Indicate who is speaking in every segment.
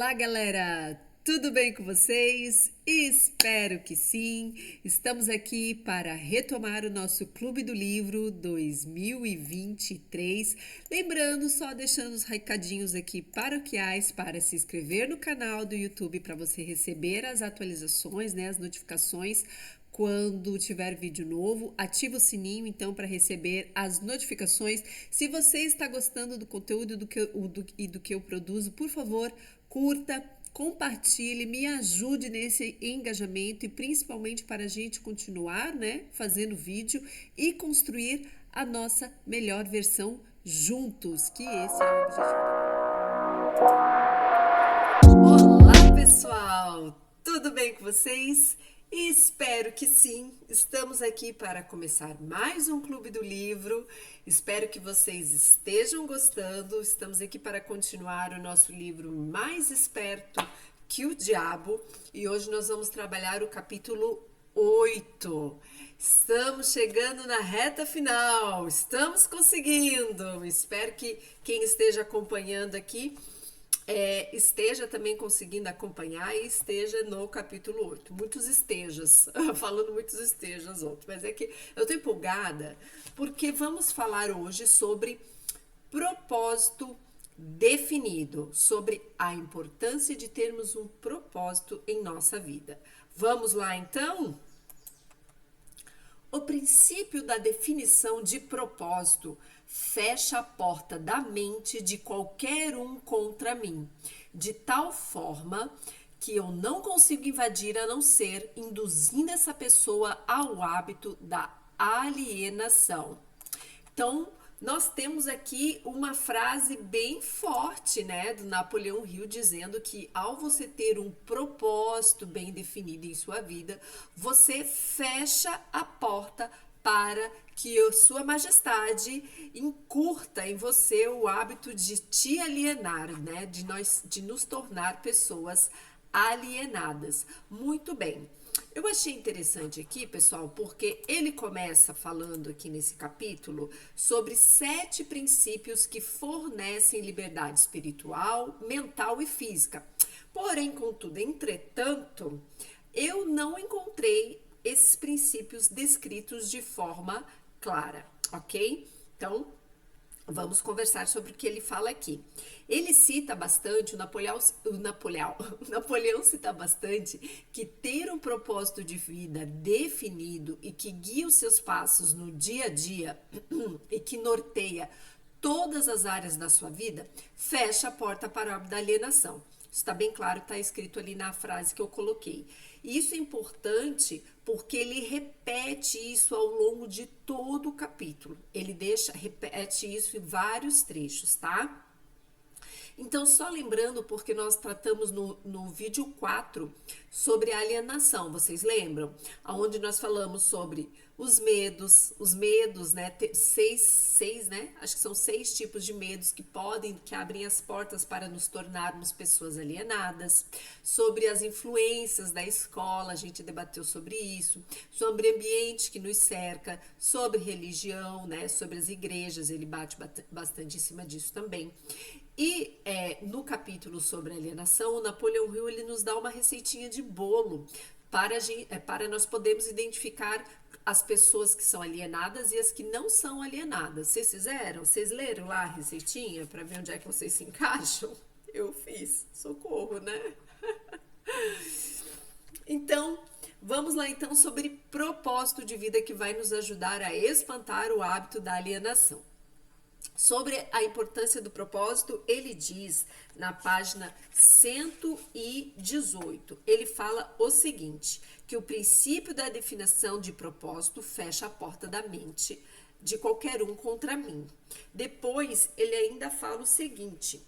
Speaker 1: Olá, galera! Tudo bem com vocês? Espero que sim! Estamos aqui para retomar o nosso Clube do Livro 2023. Lembrando, só deixando os recadinhos aqui paroquiais para se inscrever no canal do YouTube para você receber as atualizações, né, as notificações. Quando tiver vídeo novo, ativa o sininho então para receber as notificações. Se você está gostando do conteúdo do que eu produzo, por favor, curta, compartilhe, me ajude nesse engajamento e principalmente para a gente continuar, né, fazendo vídeo e construir a nossa melhor versão juntos, que esse é o objetivo. Olá, pessoal! Tudo bem com vocês? Espero que sim. Estamos aqui para começar mais um Clube do Livro. Espero que vocês estejam gostando. Estamos aqui para continuar o nosso livro Mais Esperto que o Diabo. E hoje nós vamos trabalhar o capítulo 8. Estamos chegando na reta final. Estamos conseguindo. Espero que quem esteja acompanhando aqui esteja também conseguindo acompanhar e esteja no capítulo 8. Muitos estejas, falando muitos estejas outros, mas é que eu tô empolgada porque vamos falar hoje sobre propósito definido, sobre a importância de termos um propósito em nossa vida. Vamos lá então? O princípio da definição de propósito fecha a porta da mente de qualquer um contra mim, de tal forma que eu não consigo invadir a não ser induzindo essa pessoa ao hábito da alienação. Então, nós temos aqui uma frase bem forte, né, do Napoleão Hill, dizendo que ao você ter um propósito bem definido em sua vida, você fecha a porta para que Sua Majestade incurta em você o hábito de te alienar, né, de nos tornar pessoas alienadas. Muito bem. Eu achei interessante aqui, pessoal, porque ele começa falando aqui nesse capítulo sobre 7 princípios que fornecem liberdade espiritual, mental e física. Porém, contudo, entretanto, eu não encontrei esses princípios descritos de forma clara, ok? Então, vamos conversar sobre o que ele fala aqui. Ele cita bastante, o Napoleão cita bastante que ter um propósito de vida definido e que guia os seus passos no dia a dia e que norteia todas as áreas da sua vida, fecha a porta para o hábito da alienação. Isso está bem claro, está escrito ali na frase que eu coloquei. E isso é importante porque ele repete isso ao longo de todo o capítulo. Repete isso em vários trechos, tá? Então, só lembrando, porque nós tratamos no vídeo 4 sobre a alienação, vocês lembram? Onde nós falamos sobre os medos, né? Seis, né? Acho que são 6 tipos de medos que abrem as portas para nos tornarmos pessoas alienadas. Sobre as influências da escola, a gente debateu sobre isso. Sobre o ambiente que nos cerca, sobre religião, né? Sobre as igrejas, ele bate bastante em cima disso também. E no capítulo sobre alienação, o Napoleão Hill ele nos dá uma receitinha de bolo para nós podermos identificar as pessoas que são alienadas e as que não são alienadas. Vocês fizeram? Vocês leram lá a receitinha para ver onde é que vocês se encaixam? Eu fiz. Socorro, né? Então, vamos lá então sobre propósito de vida que vai nos ajudar a espantar o hábito da alienação. Sobre a importância do propósito, ele diz na página 118, ele fala o seguinte, que o princípio da definição de propósito fecha a porta da mente de qualquer um contra mim. Depois, ele ainda fala o seguinte,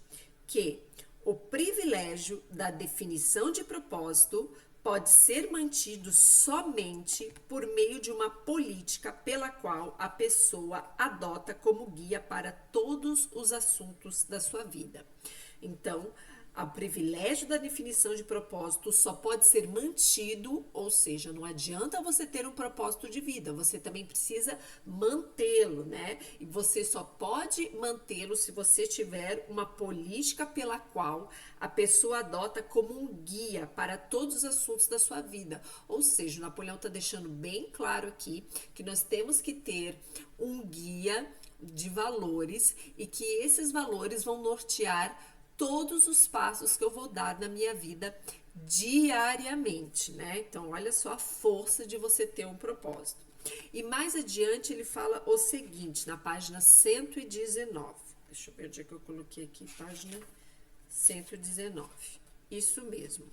Speaker 1: que o privilégio da definição de propósito pode ser mantido somente por meio de uma política pela qual a pessoa adota como guia para todos os assuntos da sua vida. Então, O privilégio da definição de propósito só pode ser mantido, ou seja, não adianta você ter um propósito de vida, você também precisa mantê-lo, né? E você só pode mantê-lo se você tiver uma política pela qual a pessoa adota como um guia para todos os assuntos da sua vida. Ou seja, o Napoleão está deixando bem claro aqui que nós temos que ter um guia de valores e que esses valores vão nortear todos os passos que eu vou dar na minha vida diariamente, né? Então, olha só a força de você ter um propósito. E mais adiante ele fala o seguinte, na página 119. Deixa eu ver onde é que eu coloquei aqui, página 119. Isso mesmo.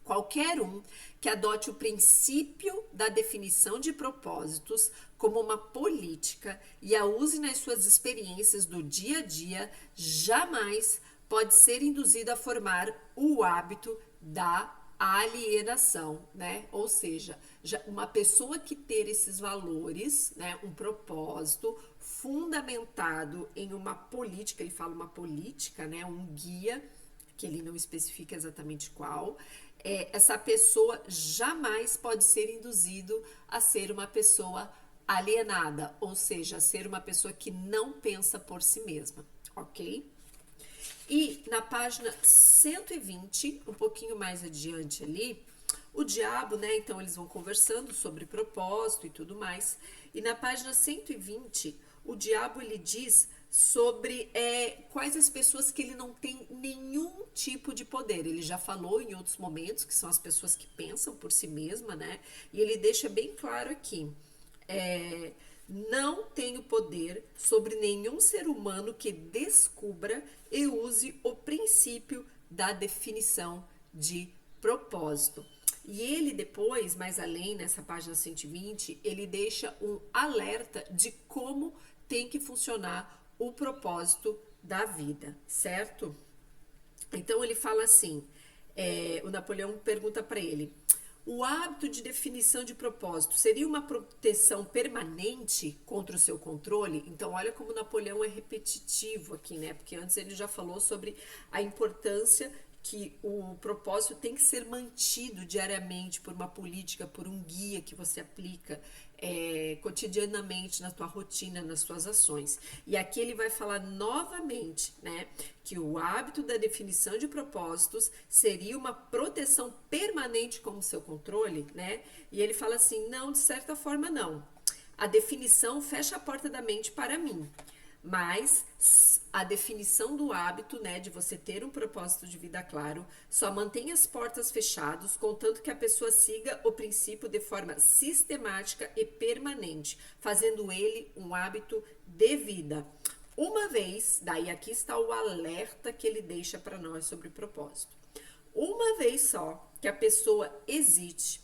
Speaker 1: Qualquer um que adote o princípio da definição de propósitos como uma política e a use nas suas experiências do dia a dia, jamais pode ser induzido a formar o hábito da alienação, né? Ou seja, uma pessoa que ter esses valores, né, um propósito fundamentado em uma política, ele fala uma política, né, um guia, que ele não especifica exatamente qual, essa pessoa jamais pode ser induzido a ser uma pessoa alienada, ou seja, a ser uma pessoa que não pensa por si mesma, ok? E na página 120, um pouquinho mais adiante ali, o diabo, né? Então eles vão conversando sobre propósito e tudo mais. E na página 120, o diabo ele diz sobre quais as pessoas que ele não tem nenhum tipo de poder. Ele já falou em outros momentos que são as pessoas que pensam por si mesma, né? E ele deixa bem claro aqui. Não tenho poder sobre nenhum ser humano que descubra e use o princípio da definição de propósito. E ele depois, mais além, nessa página 120, ele deixa um alerta de como tem que funcionar o propósito da vida, certo? Então ele fala assim, o Napoleão pergunta para ele, o hábito de definição de propósito seria uma proteção permanente contra o seu controle? Então, olha como Napoleão é repetitivo aqui, né? Porque antes ele já falou sobre a importância que o propósito tem que ser mantido diariamente por uma política, por um guia que você aplica cotidianamente na tua rotina, nas suas ações. E aqui ele vai falar novamente, né, que o hábito da definição de propósitos seria uma proteção permanente como seu controle, né? E ele fala assim, não, de certa forma não. A definição fecha a porta da mente para mim. Mas a definição do hábito, né, de você ter um propósito de vida claro, só mantém as portas fechadas, contanto que a pessoa siga o princípio de forma sistemática e permanente, fazendo ele um hábito de vida. Uma vez, daí aqui está o alerta que ele deixa para nós sobre o propósito. Uma vez só que a pessoa hesite,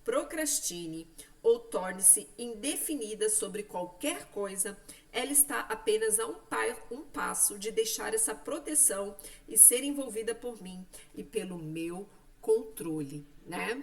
Speaker 1: procrastine ou torne-se indefinida sobre qualquer coisa, ela está apenas a um passo de deixar essa proteção e ser envolvida por mim e pelo meu controle, né?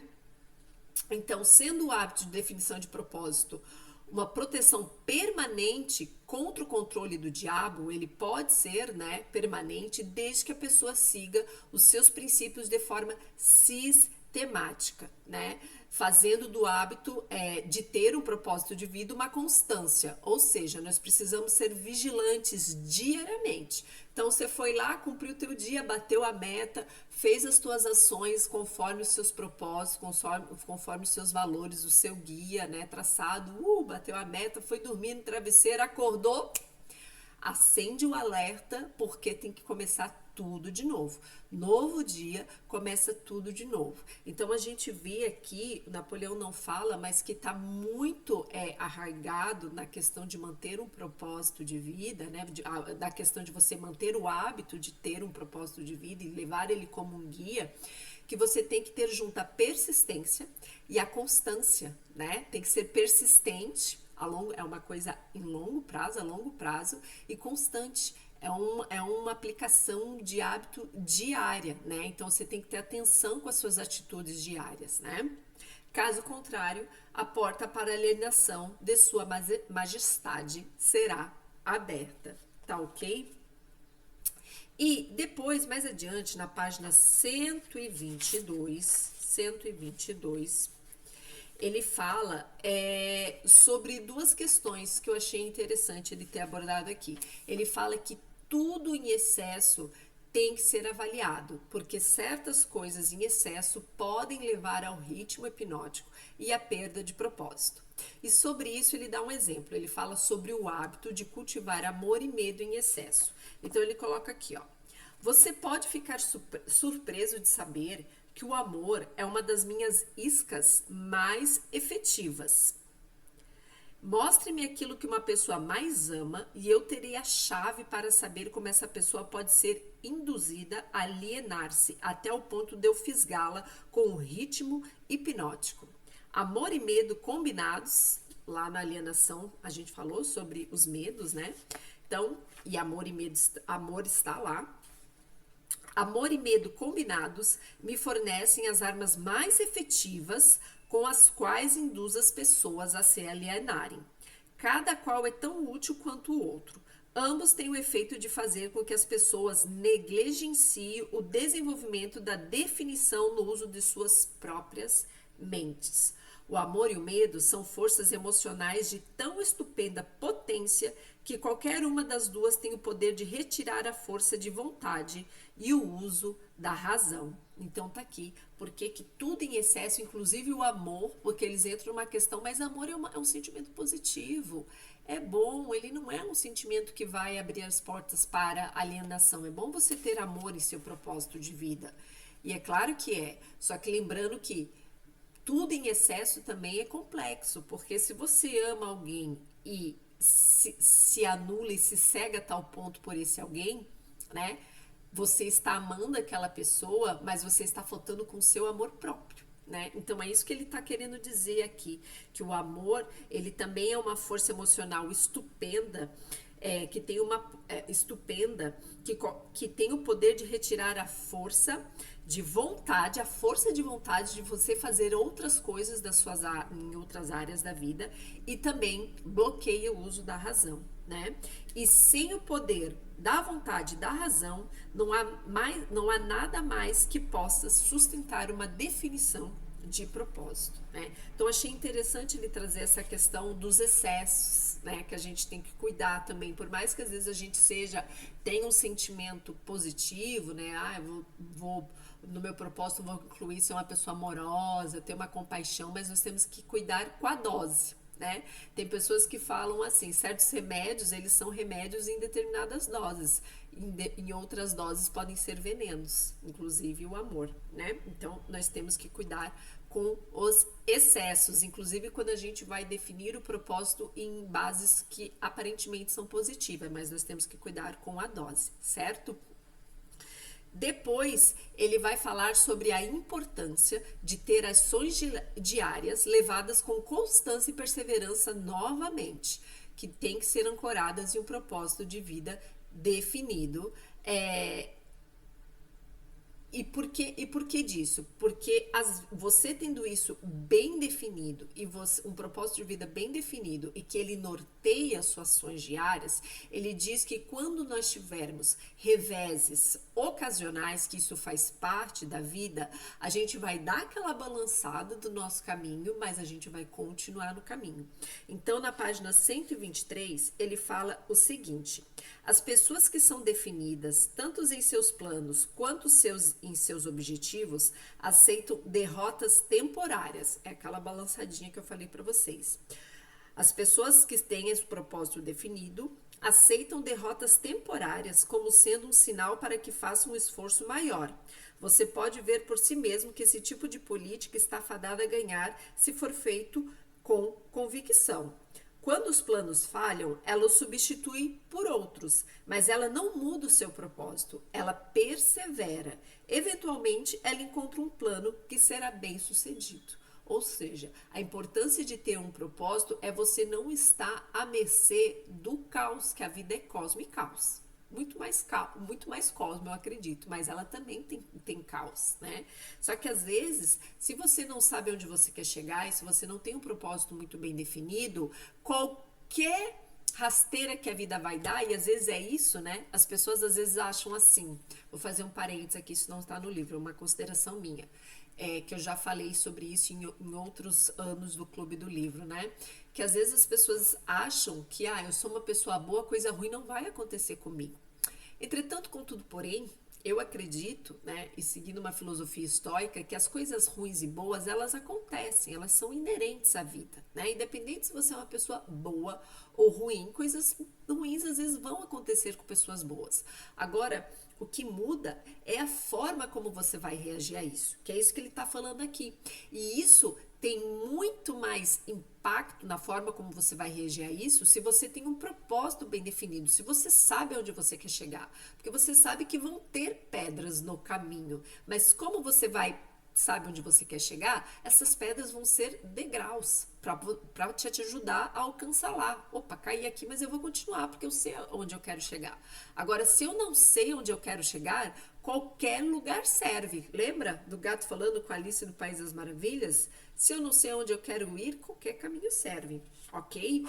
Speaker 1: Então, sendo o hábito de definição de propósito uma proteção permanente contra o controle do diabo, ele pode ser, né, permanente, desde que a pessoa siga os seus princípios de forma sistemática, né? Fazendo do hábito de ter um propósito de vida uma constância, ou seja, nós precisamos ser vigilantes diariamente. Então você foi lá, cumpriu o teu dia, bateu a meta, fez as tuas ações conforme os seus propósitos, conforme os seus valores, o seu guia, né, traçado, bateu a meta, foi dormir no travesseiro, acordou, acende o alerta, porque tem que começar tudo de novo. Novo dia, começa tudo de novo. Então a gente vê aqui, o Napoleão não fala, mas que está muito arraigado na questão de manter um propósito de vida, né? Da questão de você manter o hábito de ter um propósito de vida e levar ele como um guia, que você tem que ter junto a persistência e a constância, né? Tem que ser persistente, é uma coisa em longo prazo, a longo prazo, e constante. É uma aplicação de hábito diária, né? Então você tem que ter atenção com as suas atitudes diárias, né? Caso contrário, a porta para a alienação de sua majestade será aberta, tá ok? E depois, mais adiante, na página 122, ele fala sobre duas questões que eu achei interessante ele ter abordado aqui. Ele fala que tudo em excesso tem que ser avaliado, porque certas coisas em excesso podem levar ao ritmo hipnótico e à perda de propósito. E sobre isso ele dá um exemplo. Ele fala sobre o hábito de cultivar amor e medo em excesso. Então ele coloca aqui, ó. Você pode ficar surpreso de saber que o amor é uma das minhas iscas mais efetivas. Mostre-me aquilo que uma pessoa mais ama e eu terei a chave para saber como essa pessoa pode ser induzida a alienar-se até o ponto de eu fisgá-la com um ritmo hipnótico. Amor e medo combinados, lá na alienação a gente falou sobre os medos, né? Então, e amor e medo, amor está lá. Amor e medo combinados me fornecem as armas mais efetivas com as quais induz as pessoas a se alienarem. Cada qual é tão útil quanto o outro. Ambos têm o efeito de fazer com que as pessoas negligenciem o desenvolvimento da definição no uso de suas próprias mentes. O amor e o medo são forças emocionais de tão estupenda potência que qualquer uma das duas tem o poder de retirar a força de vontade e o uso da razão. Então tá aqui, porque que tudo em excesso, inclusive o amor, porque eles entram numa questão, mas amor é um sentimento positivo, é bom, ele não é um sentimento que vai abrir as portas para alienação, é bom você ter amor em seu propósito de vida, e é claro que é, só que lembrando que tudo em excesso também é complexo, porque se você ama alguém e se anula e se cega a tal ponto por esse alguém, né? Você está amando aquela pessoa, mas você está faltando com o seu amor próprio, né? Então é isso que ele está querendo dizer aqui, que o amor, ele também é uma força emocional estupenda, que tem uma estupenda, que tem o poder de retirar a força de vontade, a força de vontade de você fazer outras coisas em outras áreas da vida, e também bloqueia o uso da razão, né? E sem o poder da vontade e da razão, não há nada mais que possa sustentar uma definição de propósito, né? Então achei interessante ele trazer essa questão dos excessos, né, que a gente tem que cuidar também, por mais que às vezes a gente tenha um sentimento positivo, né, eu vou no meu propósito vou incluir ser uma pessoa amorosa, ter uma compaixão, mas nós temos que cuidar com a dose, né? Tem pessoas que falam assim, certos remédios, eles são remédios em determinadas doses, em outras doses podem ser venenos, inclusive o amor, né? Então, nós temos que cuidar com os excessos, inclusive quando a gente vai definir o propósito em bases que aparentemente são positivas, mas nós temos que cuidar com a dose, certo? Depois, ele vai falar sobre a importância de ter ações diárias levadas com constância e perseverança novamente, que tem que ser ancoradas em um propósito de vida definido. E por que disso? Porque você tendo isso bem definido e um propósito de vida bem definido e que ele norteia as suas ações diárias, ele diz que quando nós tivermos reveses ocasionais, que isso faz parte da vida, a gente vai dar aquela balançada do nosso caminho, mas a gente vai continuar no caminho. Então, na página 123, ele fala o seguinte: as pessoas que são definidas, tanto em seus planos quanto em seus objetivos, aceitam derrotas temporárias. É aquela balançadinha que eu falei para vocês. As pessoas que têm esse propósito definido aceitam derrotas temporárias como sendo um sinal para que façam um esforço maior. Você pode ver por si mesmo que esse tipo de política está fadada a ganhar se for feito com convicção. Quando os planos falham, ela os substitui por outros, mas ela não muda o seu propósito, ela persevera. Eventualmente, ela encontra um plano que será bem sucedido. Ou seja, a importância de ter um propósito é você não estar à mercê do caos, que a vida é cosmo e caos. Muito mais cosmo, eu acredito, mas ela também tem caos, né? Só que às vezes, se você não sabe onde você quer chegar e se você não tem um propósito muito bem definido, qualquer rasteira que a vida vai dar, e às vezes é isso, né? As pessoas às vezes acham assim, vou fazer um parênteses aqui, isso não está no livro, é uma consideração minha, que eu já falei sobre isso em outros anos do Clube do Livro, né? Que às vezes as pessoas acham que, eu sou uma pessoa boa, coisa ruim não vai acontecer comigo. Entretanto, contudo, porém, eu acredito, né, e seguindo uma filosofia estoica, que as coisas ruins e boas, elas acontecem, elas são inerentes à vida, né? Independente se você é uma pessoa boa ou ruim, coisas ruins às vezes vão acontecer com pessoas boas. Agora, o que muda é a forma como você vai reagir a isso, que é isso que ele está falando aqui. E isso tem muito mais impacto na forma como você vai reagir a isso se você tem um propósito bem definido, se você sabe onde você quer chegar. Porque você sabe que vão ter pedras no caminho, mas como você sabe onde você quer chegar, essas pedras vão ser degraus para te ajudar a alcançar lá. Opa, caí aqui, mas eu vou continuar porque eu sei onde eu quero chegar. Agora, se eu não sei onde eu quero chegar, qualquer lugar serve. Lembra do gato falando com a Alice no País das Maravilhas? Se eu não sei onde eu quero ir, qualquer caminho serve, ok?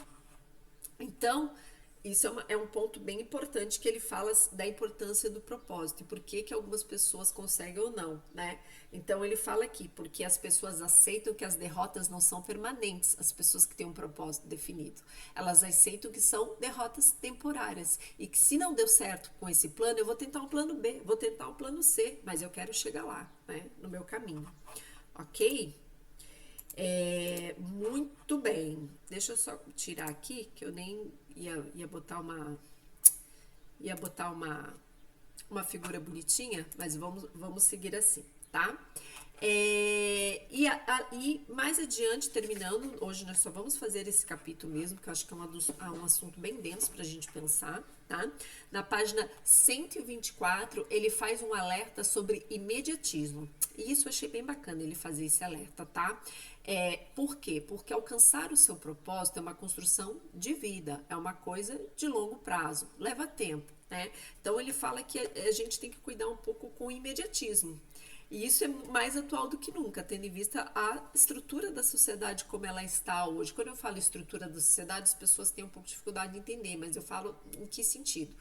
Speaker 1: Então, isso é um ponto bem importante que ele fala da importância do propósito e por que algumas pessoas conseguem ou não, né? Então ele fala aqui, porque as pessoas aceitam que as derrotas não são permanentes, as pessoas que têm um propósito definido. Elas aceitam que são derrotas temporárias e que se não deu certo com esse plano, eu vou tentar um plano B, vou tentar um plano C, mas eu quero chegar lá, né? No meu caminho, ok? Muito bem. Deixa eu só tirar aqui, que eu nem ia botar uma figura bonitinha, mas vamos seguir assim, tá? E mais adiante, terminando, hoje nós só vamos fazer esse capítulo mesmo, que eu acho que é um assunto bem denso pra gente pensar, tá? Na página 124, ele faz um alerta sobre imediatismo. E isso eu achei bem bacana ele fazer esse alerta, tá? Por quê? Porque alcançar o seu propósito é uma construção de vida, é uma coisa de longo prazo, leva tempo, né? Então ele fala que a gente tem que cuidar um pouco com o imediatismo. E isso é mais atual do que nunca, tendo em vista a estrutura da sociedade como ela está hoje. Quando eu falo estrutura da sociedade, as pessoas têm um pouco de dificuldade de entender, mas eu falo em que sentido?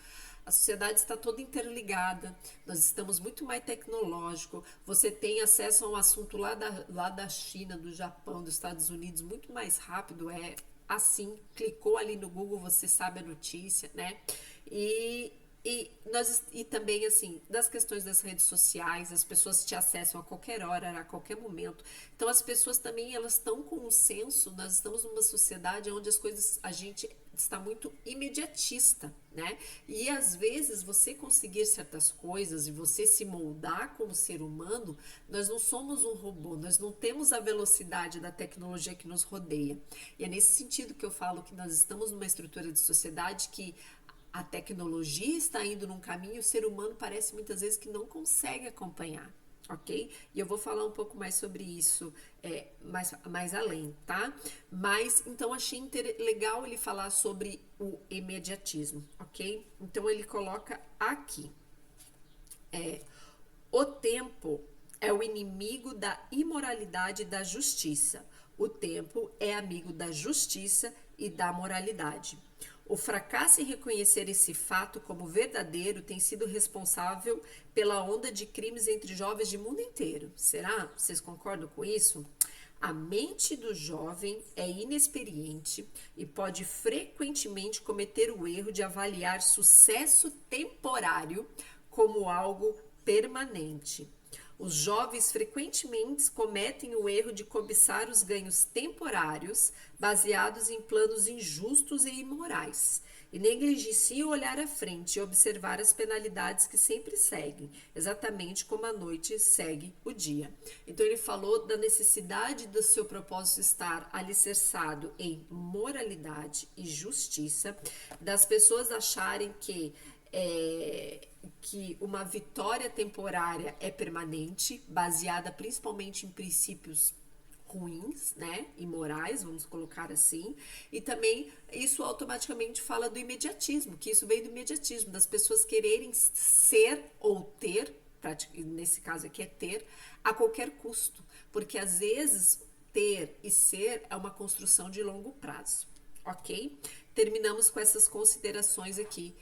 Speaker 1: A sociedade está toda interligada, nós estamos muito mais tecnológico, você tem acesso a um assunto lá da China, do Japão, dos Estados Unidos, muito mais rápido, assim, clicou ali no Google, você sabe a notícia, né? E também, assim, das questões das redes sociais, as pessoas te acessam a qualquer hora, a qualquer momento. Então, as pessoas também, elas estão com um senso, nós estamos numa sociedade onde as coisas, a gente está muito imediatista, né? E às vezes você conseguir certas coisas e você se moldar como ser humano, nós não somos um robô, nós não temos a velocidade da tecnologia que nos rodeia. E é nesse sentido que eu falo que nós estamos numa estrutura de sociedade que a tecnologia está indo num caminho e o ser humano parece muitas vezes que não consegue acompanhar, ok? E eu vou falar um pouco mais sobre isso mais além, tá? Mas, então, achei legal ele falar sobre o imediatismo, ok? Então, ele coloca aqui, o tempo é o inimigo da imoralidade e da justiça. O tempo é amigo da justiça e da moralidade. O fracasso em reconhecer esse fato como verdadeiro tem sido responsável pela onda de crimes entre jovens do mundo inteiro. Será? Vocês concordam com isso? A mente do jovem é inexperiente e pode frequentemente cometer o erro de avaliar sucesso temporário como algo permanente. Os jovens frequentemente cometem o erro de cobiçar os ganhos temporários baseados em planos injustos e imorais e negligenciam olhar à frente e observar as penalidades que sempre seguem, exatamente como a noite segue o dia. Então ele falou da necessidade do seu propósito estar alicerçado em moralidade e justiça, das pessoas acharem que uma vitória temporária é permanente, baseada principalmente em princípios ruins, né, imorais, vamos colocar assim, e também isso automaticamente fala do imediatismo, que isso veio do imediatismo, das pessoas quererem ser ou ter, nesse caso aqui é ter, a qualquer custo, porque às vezes ter e ser é uma construção de longo prazo, ok? terminamos com essas considerações aqui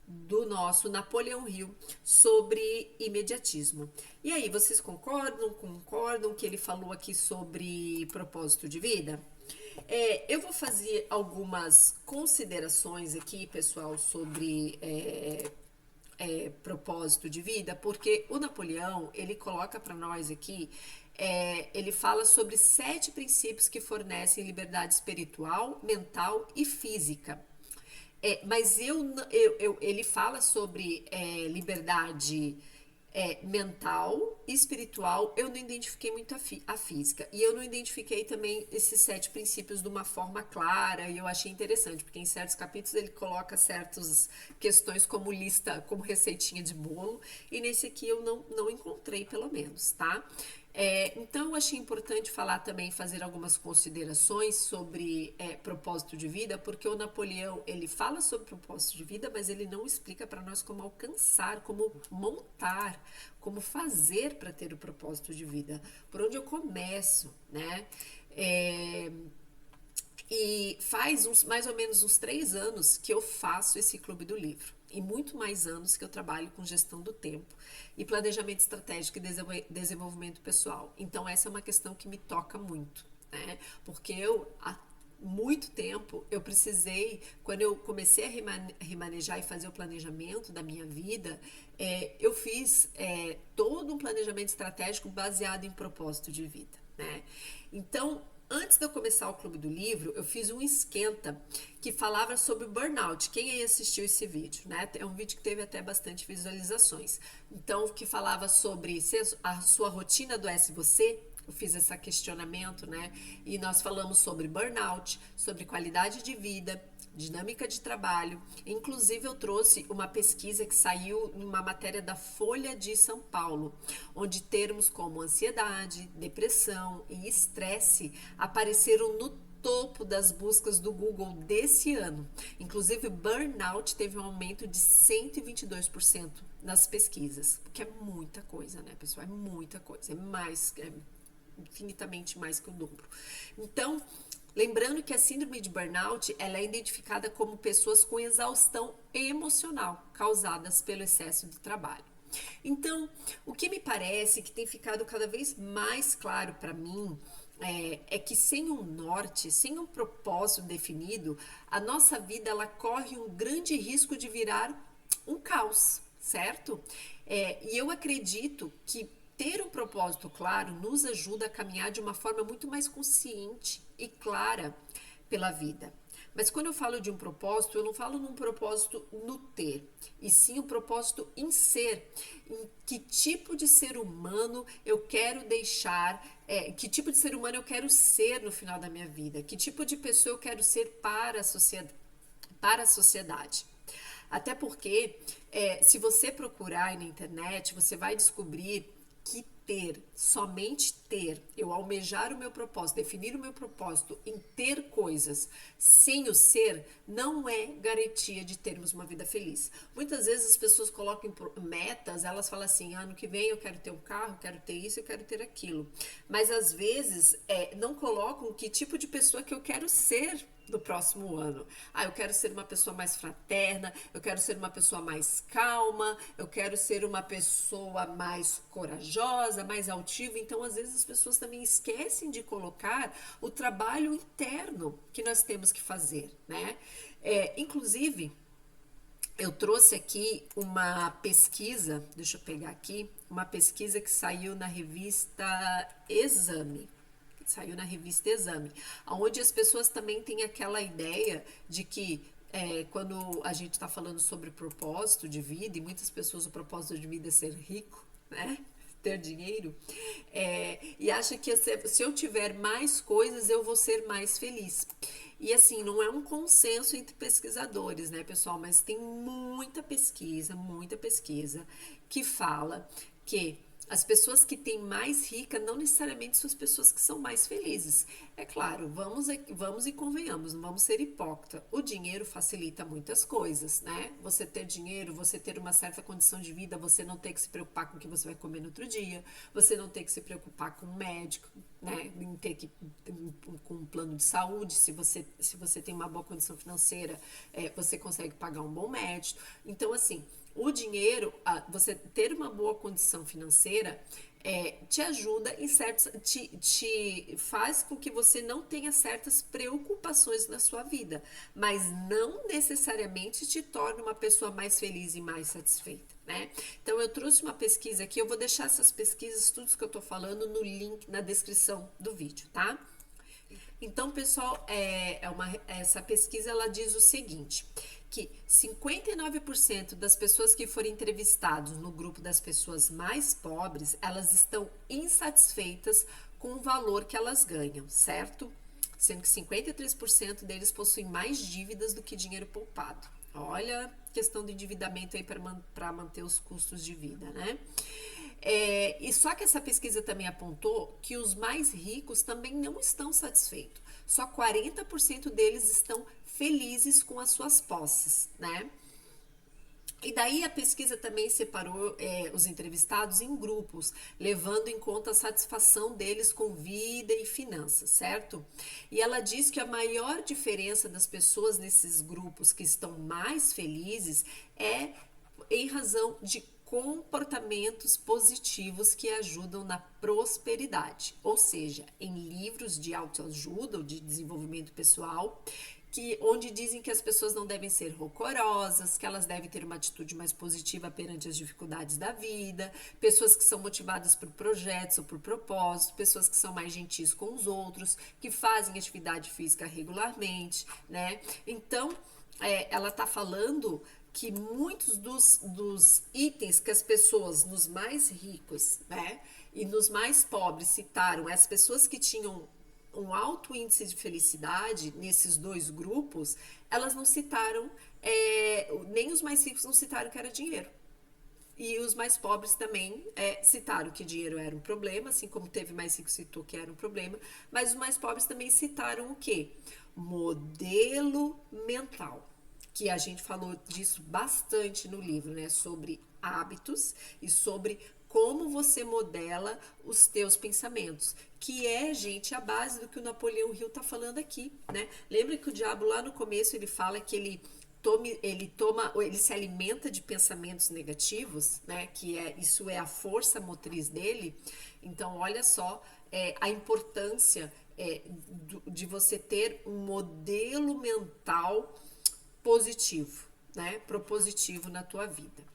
Speaker 1: do nosso Napoleão Hill sobre imediatismo. E aí, vocês concordam? Concordam que ele falou aqui sobre propósito de vida? Eu vou fazer algumas considerações aqui, pessoal, sobre propósito de vida, porque o Napoleão, ele coloca para nós aqui, ele fala sobre 7 princípios que fornecem liberdade espiritual, mental e física. Mas ele fala sobre liberdade mental, espiritual. Eu não identifiquei muito a física. E eu não identifiquei também esses 7 princípios de uma forma clara. E eu achei interessante, porque em certos capítulos ele coloca certas questões como lista, como receitinha de bolo. E nesse aqui eu não encontrei, pelo menos, tá? Então eu achei importante falar também, fazer algumas considerações sobre propósito de vida, porque o Napoleão, ele fala sobre propósito de vida, mas ele não explica para nós como alcançar, como montar, como fazer para ter o propósito de vida, por onde eu começo, né? E faz mais ou menos uns 3 anos que eu faço esse clube do livro. E muito mais anos que eu trabalho com gestão do tempo e planejamento estratégico e desenvolvimento pessoal. Então essa é uma questão que me toca muito, né? Porque há muito tempo, eu precisei, quando eu comecei a remanejar e fazer o planejamento da minha vida, eu fiz todo um planejamento estratégico baseado em propósito de vida, né? Então, antes de eu começar o Clube do Livro, eu fiz um esquenta que falava sobre burnout. Quem aí assistiu esse vídeo, né? É um vídeo que teve até bastante visualizações. Então, que falava sobre a sua rotina adoece você. Eu fiz esse questionamento, né? E nós falamos sobre burnout, sobre qualidade de vida, dinâmica de trabalho. Inclusive, eu trouxe uma pesquisa que saiu numa matéria da Folha de São Paulo, onde termos como ansiedade, depressão e estresse apareceram no topo das buscas do Google desse ano. Inclusive, burnout teve um aumento de 122% nas pesquisas, o que é muita coisa, né, pessoal? É muita coisa, é infinitamente mais que o dobro. Então, lembrando que a síndrome de burnout, ela é identificada como pessoas com exaustão emocional causadas pelo excesso de trabalho. Então, o que me parece que tem ficado cada vez mais claro para mim é que sem um norte, sem um propósito definido, a nossa vida ela corre um grande risco de virar um caos, certo? E eu acredito que ter um propósito claro nos ajuda a caminhar de uma forma muito mais consciente e clara pela vida. Mas quando eu falo de um propósito, eu não falo num propósito no ter, e sim um propósito em ser. Em que tipo de ser humano eu quero deixar, que tipo de ser humano eu quero ser no final da minha vida, que tipo de pessoa eu quero ser para a sociedade. Até porque, se você procurar aí na internet, você vai descobrir que somente ter, eu almejar o meu propósito, definir o meu propósito em ter coisas sem o ser, não é garantia de termos uma vida feliz. Muitas vezes as pessoas colocam metas, elas falam assim, ano que vem eu quero ter um carro, quero ter isso, eu quero ter aquilo. Mas às vezes não colocam que tipo de pessoa que eu quero ser do próximo ano. Eu quero ser uma pessoa mais fraterna, eu quero ser uma pessoa mais calma, eu quero ser uma pessoa mais corajosa, mais altiva. Então, às vezes, as pessoas também esquecem de colocar o trabalho interno que nós temos que fazer, né? Inclusive, eu trouxe aqui uma pesquisa, deixa eu pegar aqui, uma pesquisa que saiu na revista Exame. Saiu na revista Exame, onde as pessoas também têm aquela ideia de que quando a gente está falando sobre propósito de vida, e muitas pessoas o propósito de vida é ser rico, né? Ter dinheiro, e acha que se eu tiver mais coisas, eu vou ser mais feliz. E assim, não é um consenso entre pesquisadores, né, pessoal? Mas tem muita pesquisa que fala que As pessoas que têm mais rica não necessariamente são as pessoas que são mais felizes. É claro, vamos e convenhamos, não vamos ser hipócritas. O dinheiro facilita muitas coisas, né? Você ter dinheiro, você ter uma certa condição de vida, você não ter que se preocupar com o que você vai comer no outro dia, você não ter que se preocupar com um médico, né? Em ter que com um plano de saúde, se você tem uma boa condição financeira, você consegue pagar um bom médico. Então, assim, o dinheiro, você ter uma boa condição financeira, te ajuda em certos, te faz com que você não tenha certas preocupações na sua vida, mas não necessariamente te torna uma pessoa mais feliz e mais satisfeita, né? Então eu trouxe uma pesquisa aqui, eu vou deixar essas pesquisas, tudo que eu tô falando, no link na descrição do vídeo, tá? Então, pessoal, essa pesquisa ela diz o seguinte, que 59% das pessoas que forem entrevistadas no grupo das pessoas mais pobres, elas estão insatisfeitas com o valor que elas ganham, certo? Sendo que 53% deles possuem mais dívidas do que dinheiro poupado. Olha, questão do endividamento aí para manter os custos de vida, né? E só que essa pesquisa também apontou que os mais ricos também não estão satisfeitos. Só 40% deles estão felizes com as suas posses, né? E daí a pesquisa também separou os entrevistados em grupos, levando em conta a satisfação deles com vida e finanças, certo? E ela diz que a maior diferença das pessoas nesses grupos que estão mais felizes é em razão de comportamentos positivos que ajudam na prosperidade, ou seja, em livros de autoajuda ou de desenvolvimento pessoal, onde dizem que as pessoas não devem ser rancorosas, que elas devem ter uma atitude mais positiva perante as dificuldades da vida, pessoas que são motivadas por projetos ou por propósitos, pessoas que são mais gentis com os outros, que fazem atividade física regularmente, né? Então, ela está falando que muitos dos itens que as pessoas nos mais ricos, né, e nos mais pobres citaram, as pessoas que tinham um alto índice de felicidade nesses dois grupos, elas não citaram, nem os mais ricos não citaram que era dinheiro. E os mais pobres também citaram que dinheiro era um problema, assim como teve mais rico citou que era um problema, mas os mais pobres também citaram o quê? Modelo mental, que a gente falou disso bastante no livro, né? Sobre hábitos e sobre como você modela os teus pensamentos, que gente, a base do que o Napoleão Hill tá falando aqui, né? Lembra que o diabo lá no começo ele fala que ele se alimenta de pensamentos negativos, né? Que isso é a força motriz dele. Então, olha só a importância de você ter um modelo mental positivo, né? Propositivo na tua vida.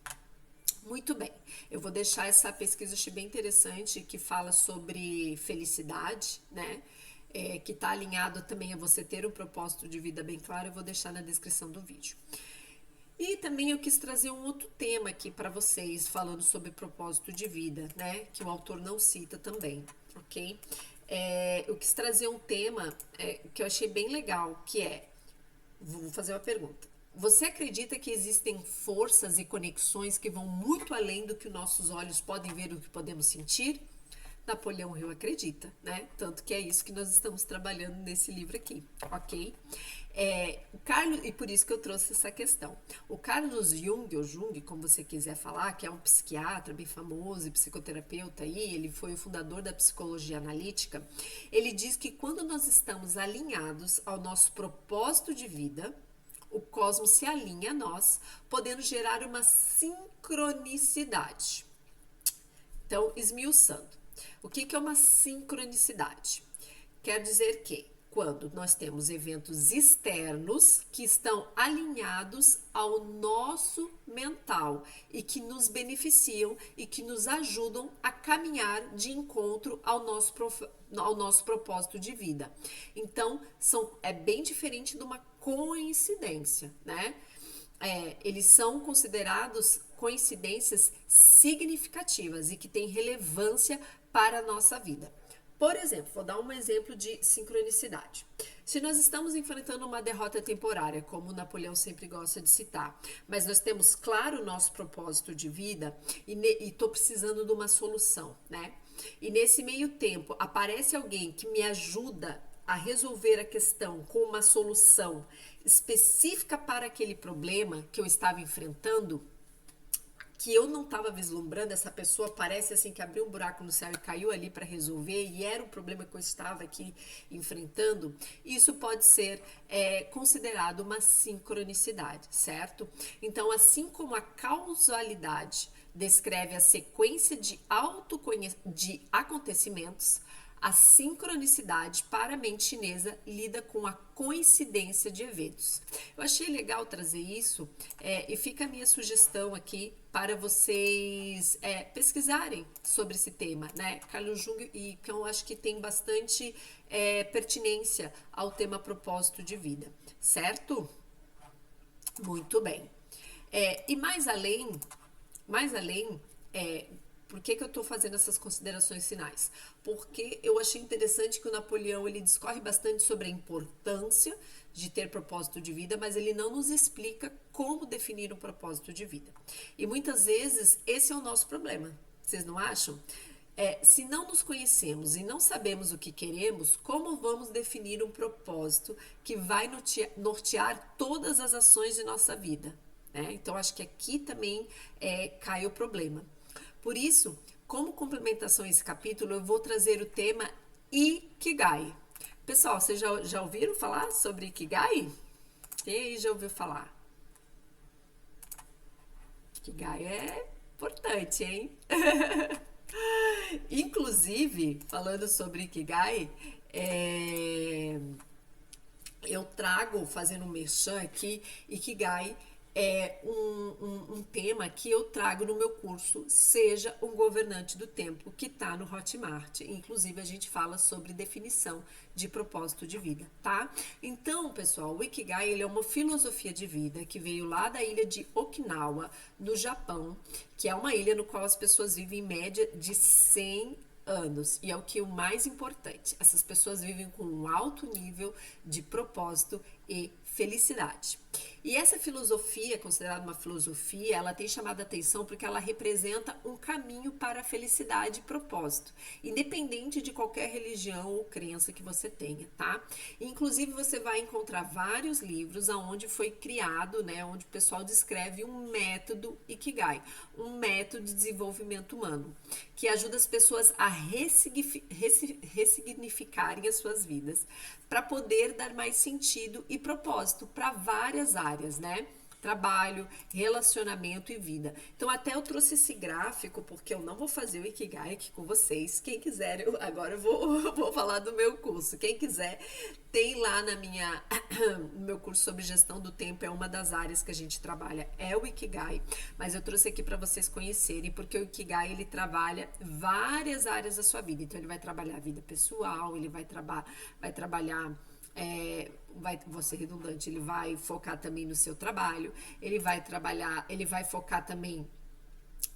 Speaker 1: Muito bem, eu vou deixar essa pesquisa, achei bem interessante, que fala sobre felicidade, né? Que está alinhado também a você ter um propósito de vida bem claro, eu vou deixar na descrição do vídeo. E também eu quis trazer um outro tema aqui para vocês, falando sobre propósito de vida, né? Que o autor não cita também, ok? Eu quis trazer um tema que eu achei bem legal, que vou fazer uma pergunta. Você acredita que existem forças e conexões que vão muito além do que nossos olhos podem ver, do que podemos sentir? Napoleão Hill acredita, né? Tanto que é isso que nós estamos trabalhando nesse livro aqui, ok? E por isso que eu trouxe essa questão. O Carlos Jung, ou Jung, como você quiser falar, que é um psiquiatra bem famoso e psicoterapeuta aí, ele foi o fundador da psicologia analítica, ele diz que quando nós estamos alinhados ao nosso propósito de vida, o cosmos se alinha a nós, podendo gerar uma sincronicidade. Então, esmiuçando. O que é uma sincronicidade? Quer dizer que quando nós temos eventos externos que estão alinhados ao nosso mental e que nos beneficiam e que nos ajudam a caminhar de encontro ao nosso propósito de vida. Então, é bem diferente de uma coincidência, né? Eles são considerados coincidências significativas e que têm relevância para a nossa vida. Por exemplo, vou dar um exemplo de sincronicidade. Se nós estamos enfrentando uma derrota temporária, como Napoleão sempre gosta de citar, mas nós temos claro o nosso propósito de vida e estou precisando de uma solução, né? E nesse meio tempo aparece alguém que me ajuda a resolver a questão com uma solução específica para aquele problema que eu estava enfrentando, que eu não estava vislumbrando, essa pessoa parece assim que abriu um buraco no céu e caiu ali para resolver, e era o problema que eu estava aqui enfrentando, isso pode ser considerado uma sincronicidade, certo? Então, assim como a causalidade descreve a sequência de acontecimentos, a sincronicidade para a mente chinesa lida com a coincidência de eventos. Eu achei legal trazer isso e fica a minha sugestão aqui para vocês pesquisarem sobre esse tema, né? Carl Jung e que eu acho que tem bastante pertinência ao tema propósito de vida, certo? Muito bem. E mais além, por que eu estou fazendo essas considerações finais? Porque eu achei interessante que o Napoleão ele discorre bastante sobre a importância de ter propósito de vida, mas ele não nos explica como definir um propósito de vida. E muitas vezes esse é o nosso problema. Vocês não acham? Se não nos conhecemos e não sabemos o que queremos, como vamos definir um propósito que vai nortear todas as ações de nossa vida? Né? Então, acho que aqui também cai o problema. Por isso, como complementação a esse capítulo, eu vou trazer o tema Ikigai. Pessoal, vocês já ouviram falar sobre Ikigai? Quem aí já ouviu falar? Ikigai é importante, hein? Inclusive, falando sobre Ikigai, eu trago, fazendo um merchan aqui, Ikigai é um tema que eu trago no meu curso Seja um Governante do Tempo, que está no Hotmart. Inclusive, a gente fala sobre definição de propósito de vida, tá? Então, pessoal, o Ikigai ele é uma filosofia de vida que veio lá da ilha de Okinawa, no Japão, que é uma ilha no qual as pessoas vivem em média de 100 anos. E é o que é o mais importante. Essas pessoas vivem com um alto nível de propósito e felicidade. E essa filosofia, considerada uma filosofia, ela tem chamado a atenção porque ela representa um caminho para a felicidade e propósito, independente de qualquer religião ou crença que você tenha, tá? Inclusive, você vai encontrar vários livros onde foi criado, né, onde o pessoal descreve um método Ikigai, um método de desenvolvimento humano, que ajuda as pessoas a ressignificarem as suas vidas, para poder dar mais sentido e propósito para várias áreas, né? Trabalho, relacionamento e vida. Então, até eu trouxe esse gráfico, porque eu não vou fazer o Ikigai aqui com vocês. Quem quiser, agora eu vou falar do meu curso. Quem quiser, tem lá no meu curso sobre gestão do tempo, é uma das áreas que a gente trabalha, é o Ikigai. Mas eu trouxe aqui para vocês conhecerem, porque o Ikigai, ele trabalha várias áreas da sua vida. Então, ele vai trabalhar a vida pessoal, ele vai trabalhar... vou ser redundante, ele vai focar também no seu trabalho, ele vai focar também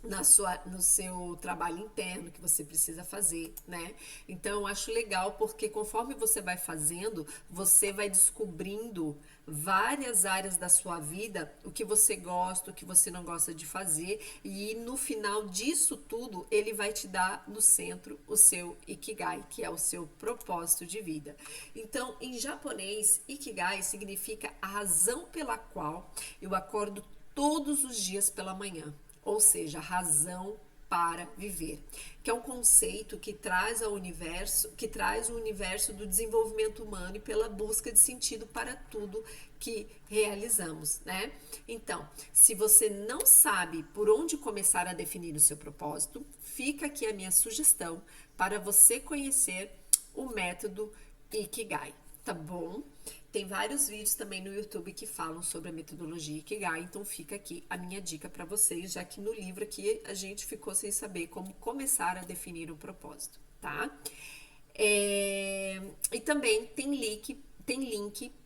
Speaker 1: no seu trabalho interno que você precisa fazer, né? Então, eu acho legal porque conforme você vai fazendo, você vai descobrindo várias áreas da sua vida, o que você gosta, o que você não gosta de fazer, e no final disso tudo, ele vai te dar no centro o seu Ikigai, que é o seu propósito de vida. Então, em japonês, Ikigai significa a razão pela qual eu acordo todos os dias pela manhã. Ou seja, razão para viver, que é um conceito que traz o universo do desenvolvimento humano e pela busca de sentido para tudo que realizamos, né? Então, se você não sabe por onde começar a definir o seu propósito, fica aqui a minha sugestão para você conhecer o método Ikigai, tá bom? Tem vários vídeos também no YouTube que falam sobre a metodologia Ikigai, então fica aqui a minha dica para vocês, já que no livro aqui a gente ficou sem saber como começar a definir um propósito, tá? E também tem link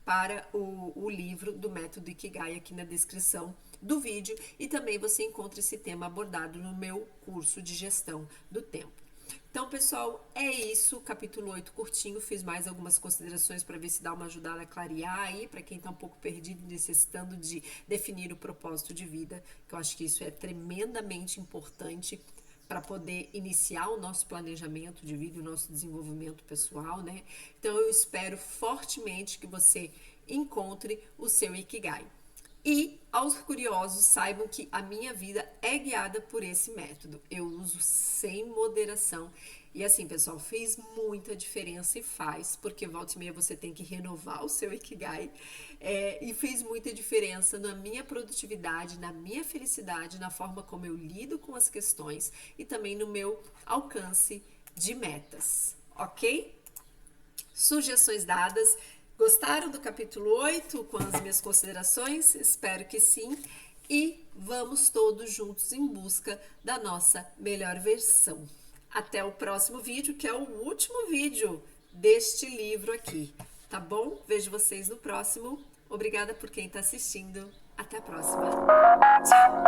Speaker 1: para o livro do método Ikigai aqui na descrição do vídeo, e também você encontra esse tema abordado no meu curso de gestão do tempo. Então, pessoal, é isso. Capítulo 8 curtinho. Fiz mais algumas considerações para ver se dá uma ajudada a clarear aí, para quem está um pouco perdido, necessitando de definir o propósito de vida, que eu acho que isso é tremendamente importante para poder iniciar o nosso planejamento de vida, o nosso desenvolvimento pessoal, né? Então, eu espero fortemente que você encontre o seu Ikigai. E aos curiosos, saibam que a minha vida é guiada por esse método. Eu uso sem moderação. E assim, pessoal, fez muita diferença e faz, porque volta e meia você tem que renovar o seu Ikigai. E fez muita diferença na minha produtividade, na minha felicidade, na forma como eu lido com as questões e também no meu alcance de metas, ok? Sugestões dadas. Gostaram do capítulo 8 com as minhas considerações? Espero que sim. E vamos todos juntos em busca da nossa melhor versão. Até o próximo vídeo, que é o último vídeo deste livro aqui. Tá bom? Vejo vocês no próximo. Obrigada por quem está assistindo. Até a próxima. Tchau!